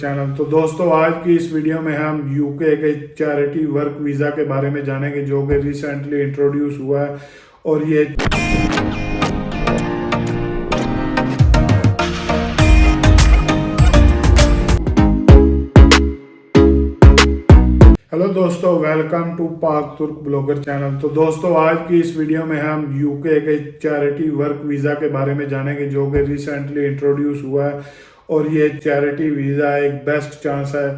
Channel. तो दोस्तों, आज की इस वीडियो में हम यूके के चैरिटी वर्क वीज़ा के बारे में जानेंगे जो कि रिसेंटली इंट्रोड्यूस हुआ है। और ये हेलो दोस्तों, वेलकम टू पाक तुर्क ब्लॉगर चैनल। तो दोस्तों, आज की इस वीडियो में हम यूके के चैरिटी वर्क वीज़ा के बारे में जानेंगे जो कि रिसेंटली इंट्रोड्यूस हुआ है। और ये चैरिटी वीज़ा एक बेस्ट चांस है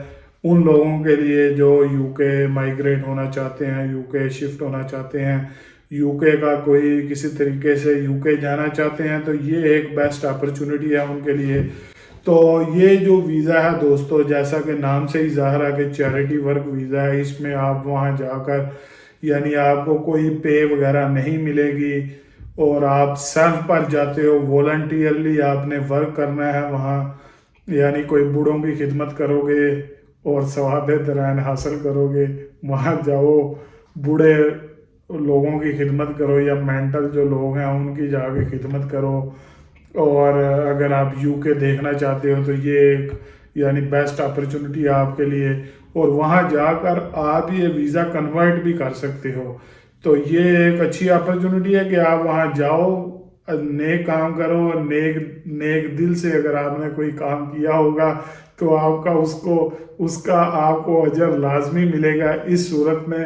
उन लोगों के लिए जो यूके माइग्रेट होना चाहते हैं, यूके शिफ्ट होना चाहते हैं, यूके का कोई किसी तरीके से यूके जाना चाहते हैं। तो ये एक बेस्ट अपॉर्चुनिटी है उनके लिए। तो ये जो वीज़ा है दोस्तों, जैसा कि नाम से ही ज़ाहिर है कि चैरिटी वर्क वीज़ा है, इसमें आप वहाँ जाकर यानी आपको कोई पे वगैरह नहीं मिलेगी और आप सेल्फ पर जाते हो, वॉलंटियरली आपने वर्क करना है वहाँ। यानी कोई बूढ़ों की खिदमत करोगे और सवाब दरान हासिल करोगे। वहाँ जाओ, बूढ़े लोगों की खिदमत करो या मेंटल जो लोग हैं उनकी जाके खिदमत करो। और अगर आप यूके देखना चाहते हो तो ये एक यानी बेस्ट अपॉर्चुनिटी है आपके लिए। और वहाँ जाकर आप ये वीज़ा कन्वर्ट भी कर सकते हो। तो ये एक अच्छी अपॉर्चुनिटी है कि आप वहाँ जाओ, नेक काम करो और नेक नेक दिल से अगर आपने कोई काम किया होगा तो आपका उसका आपको अजर लाजमी मिलेगा, इस सूरत में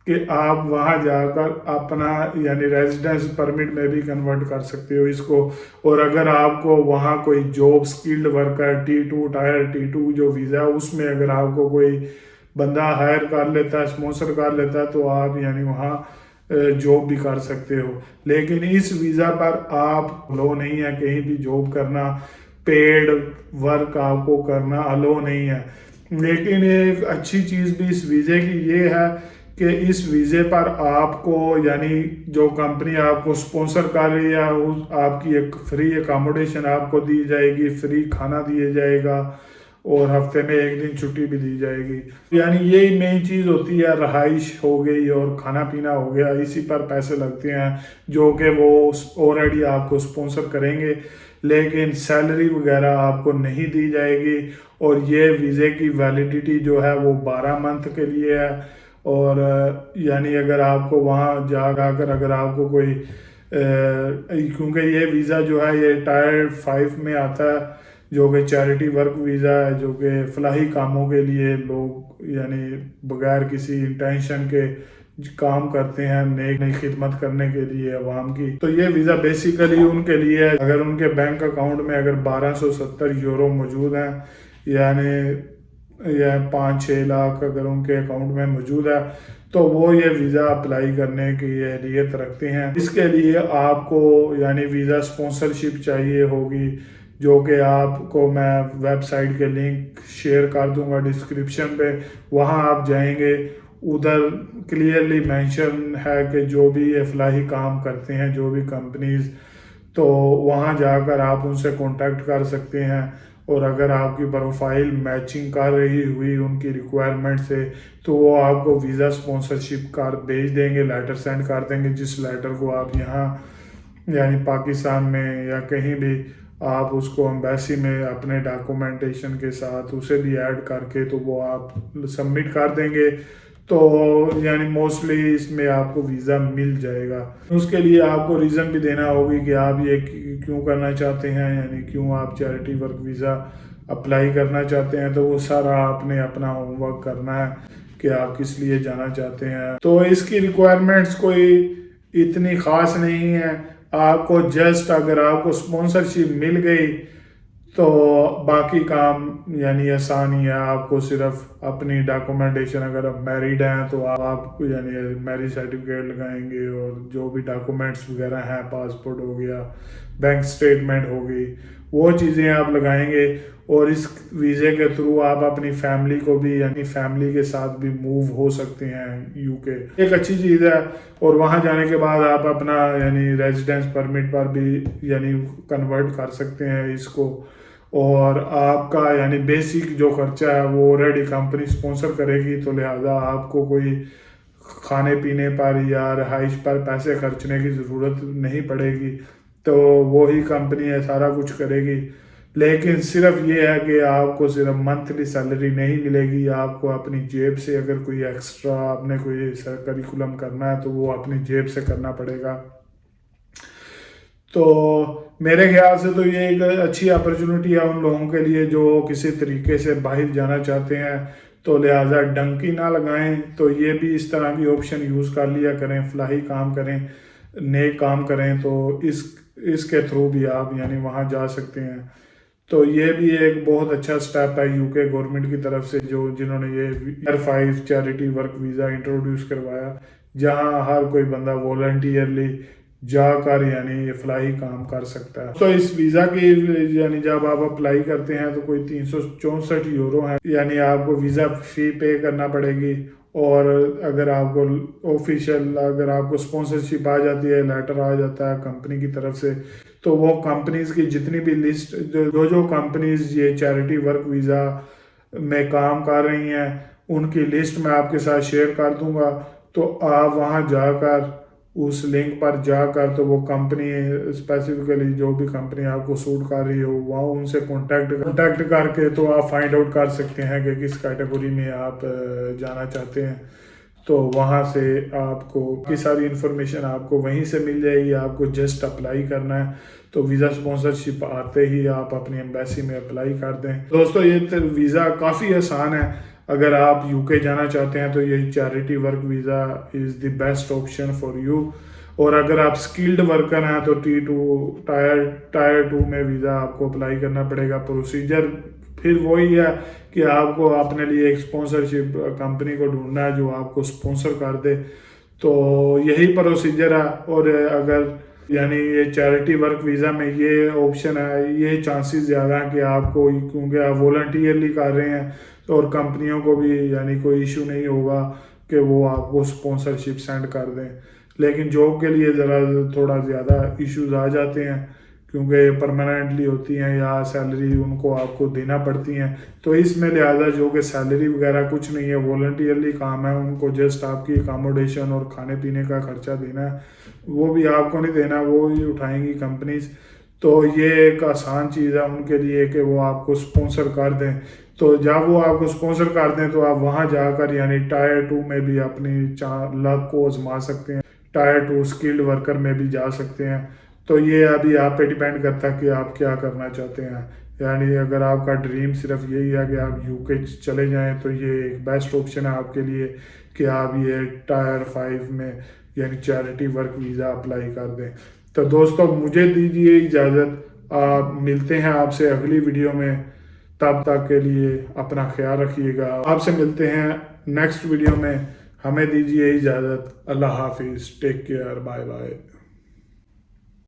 कि आप वहाँ जाकर अपना यानी रेजिडेंस परमिट में भी कन्वर्ट कर सकते हो इसको। और अगर आपको वहाँ कोई job skilled worker T2 tyre T2 जो वीज़ा है उसमें अगर आपको कोई बंदा हायर कर लेता है, स्पॉन्सर कर लेता है, तो आप यानी वहाँ जॉब भी कर सकते हो। लेकिन इस वीज़ा पर आप अलो नहीं है कहीं भी जॉब करना, पेड वर्क आपको करना अलो नहीं है। लेकिन एक अच्छी चीज़ भी इस वीज़े की ये है कि इस वीज़े पर आपको यानी जो कंपनी आपको स्पॉन्सर कर रही है आपकी एक फ्री अकोमोडेशन आपको दी जाएगी, फ्री खाना दिया जाएगा और हफ्ते में एक दिन छुट्टी भी दी जाएगी। यानी यही मेन चीज़ होती है, रहाइश हो गई और खाना पीना हो गया, इसी पर पैसे लगते हैं जो कि वो ऑलरेडी आपको स्पॉन्सर करेंगे। लेकिन सैलरी वगैरह आपको नहीं दी जाएगी। और ये वीज़े की वैलिडिटी जो है वो 12 मंथ के लिए है। और यानी अगर आपको वहाँ जाकर अगर आपको कोई क्योंकि ये वीज़ा जो है ये टायर 5 में आता है जो कि चैरिटी वर्क वीज़ा है, जो कि फलाही कामों के लिए लोग यानी बगैर किसी इंटेंशन के काम करते हैं, नेक नई खिदमत करने के लिए अवाम की। तो ये वीज़ा बेसिकली उनके लिए है अगर उनके बैंक अकाउंट में अगर 1270 यूरो मौजूद हैं, यानी या 5-6 लाख अगर उनके अकाउंट में मौजूद है, तो वो ये वीज़ा अप्लाई करने की अहलियत रखते हैं। इसके लिए आपको यानी वीज़ा स्पॉन्सरशिप चाहिए होगी, जो कि आपको मैं वेबसाइट के लिंक शेयर कर दूंगा डिस्क्रिप्शन पे। वहाँ आप जाएंगे, उधर क्लियरली मेंशन है कि जो भी ये फलाही काम करते हैं, जो भी कंपनीज, तो वहाँ जाकर आप उनसे कांटेक्ट कर सकते हैं। और अगर आपकी प्रोफाइल मैचिंग कर रही हुई उनकी रिक्वायरमेंट से, तो वो आपको वीज़ा स्पॉन्सरशिप कार्ड भेज देंगे, लेटर सेंड कर देंगे, जिस लेटर को आप यहाँ यानी पाकिस्तान में या कहीं भी आप उसको एम्बेसी में अपने डॉक्यूमेंटेशन के साथ उसे भी ऐड करके तो वो आप सबमिट कर देंगे। तो यानी मोस्टली इसमें आपको वीज़ा मिल जाएगा। उसके लिए आपको रीज़न भी देना होगी कि आप ये क्यों करना चाहते हैं, यानी क्यों आप चैरिटी वर्क वीज़ा अप्लाई करना चाहते हैं। तो वो सारा आपने अपना होमवर्क करना है कि आप किस लिए जाना चाहते हैं। तो इसकी रिक्वायरमेंट्स कोई इतनी ख़ास नहीं है। आपको जस्ट अगर आपको स्पॉन्सरशिप मिल गई तो बाकी काम यानी आसान ही है। आपको सिर्फ अपनी डॉक्यूमेंटेशन, अगर आप मैरिड हैं तो आप यानी मैरिज सर्टिफिकेट लगाएंगे और जो भी डॉक्यूमेंट्स वगैरह हैं, पासपोर्ट हो गया, बैंक स्टेटमेंट हो गई, वो चीज़ें आप लगाएंगे। और इस वीज़े के थ्रू आप अपनी फैमिली को भी यानी फैमिली के साथ भी मूव हो सकते हैं यूके। एक अच्छी चीज़ है। और वहाँ जाने के बाद आप अपना यानी रेजिडेंस परमिट पर भी यानी कन्वर्ट कर सकते हैं इसको। और आपका यानी बेसिक जो खर्चा है वो ऑलरेडी कंपनी स्पॉन्सर करेगी, तो लिहाजा आपको कोई खाने पीने पर या रहाइश पर पैसे खर्चने की ज़रूरत नहीं पड़ेगी। तो वो ही कंपनी है सारा कुछ करेगी। लेकिन सिर्फ ये है कि आपको सिर्फ मंथली सैलरी नहीं मिलेगी, आपको अपनी जेब से अगर कोई एक्स्ट्रा आपने कोई करिकुलम करना है तो वो अपनी जेब से करना पड़ेगा। तो मेरे ख्याल से तो ये एक अच्छी अपॉर्चुनिटी है उन लोगों के लिए जो किसी तरीके से बाहर जाना चाहते हैं। तो लिहाजा डंकी ना लगाएं, तो ये भी इस तरह की ऑप्शन यूज़ कर लिया करें, फलाही काम करें, नेक काम करें, तो इसके थ्रू भी आप यानी वहाँ जा सकते हैं। तो ये भी एक बहुत अच्छा स्टेप है यूके गवर्नमेंट की तरफ से जिन्होंने ये year 5 charity work visa introduce करवाया, जहाँ हर कोई बंदा वॉलंटियरली जाकर यानी ये फलाई काम कर सकता है। तो इस वीज़ा की यानी जब आप अप्लाई करते हैं तो कोई 364 यूरो है, यानी आपको वीज़ा फ़ी पे करना पड़ेगी। और अगर आपको ऑफिशियल अगर आपको स्पॉन्सरशिप आ जाती है, लेटर आ जाता है कंपनी की तरफ से, तो वो कंपनीज की जितनी भी लिस्ट जो कंपनीज ये चैरिटी वर्क वीज़ा में काम कर रही हैं उनकी लिस्ट मैं आपके साथ शेयर कर दूंगा। तो आप वहाँ जाकर उस लिंक पर जाकर तो वो कंपनी स्पेसिफिकली जो भी कंपनी आपको सूट कर रही हो वहाँ उनसे कांटेक्ट करके तो आप फाइंड आउट कर सकते हैं कि किस कैटेगरी में आप जाना चाहते हैं। तो वहाँ से आपको की सारी इन्फॉर्मेशन आपको वहीं से मिल जाएगी, आपको जस्ट अप्लाई करना है। तो वीज़ा स्पॉन्सरशिप आते ही आप अपनी एम्बेसी में अप्लाई कर दें। दोस्तों ये वीज़ा काफ़ी आसान है, अगर आप यूके जाना चाहते हैं तो ये charity work visa is the best option for you. और अगर आप स्किल्ड वर्कर हैं तो टायर 2 में वीज़ा आपको अप्लाई करना पड़ेगा। प्रोसीजर फिर वही है कि आपको अपने लिए एक स्पॉन्सरशिप कंपनी को ढूंढना है जो आपको स्पॉन्सर कर दे, तो यही प्रोसीजर है। और अगर यानी ये चैरिटी वर्क वीज़ा में ये ऑप्शन है, ये चांसेस ज़्यादा हैं कि आपको, क्योंकि आप वॉलंटियरली कर रहे हैं तो और कंपनियों को भी यानी कोई इशू नहीं होगा कि वो आपको स्पॉन्सरशिप सेंड कर दें। लेकिन जॉब के लिए ज़रा थोड़ा ज़्यादा इश्यूज आ जाते हैं क्योंकि परमानेंटली होती हैं या सैलरी उनको आपको देना पड़ती हैं। तो इसमें लिहाजा जो कि सैलरी वगैरह कुछ नहीं है, वॉलंटियरली काम है, उनको जस्ट आपकी अकामोडेशन और खाने पीने का खर्चा देना है, वो भी आपको नहीं देना, वो ही उठाएंगी कंपनीज। तो ये एक आसान चीज़ है उनके लिए कि वो आपको स्पॉन्सर कर दें। तो जब वो आपको स्पॉन्सर कर दें तो आप वहाँ जाकर यानी टायर 2 में भी अपनी लक को आजमा सकते हैं, टायर 2 स्किल्ड वर्कर में भी जा सकते हैं। तो ये अभी आप पे डिपेंड करता है कि आप क्या करना चाहते हैं। यानी अगर आपका ड्रीम सिर्फ यही है कि आप यूके चले जाएं तो ये एक बेस्ट ऑप्शन है आपके लिए कि आप ये टायर 5 में यानी चैरिटी वर्क वीज़ा अप्लाई कर दें। तो दोस्तों मुझे दीजिए इजाज़त, आप मिलते हैं आपसे अगली वीडियो में। तब तक के लिए अपना ख्याल रखिएगा, आपसे मिलते हैं नेक्स्ट वीडियो में। हमें दीजिए इजाज़त, अल्लाह हाफिज़, टेक केयर, बाय बाय।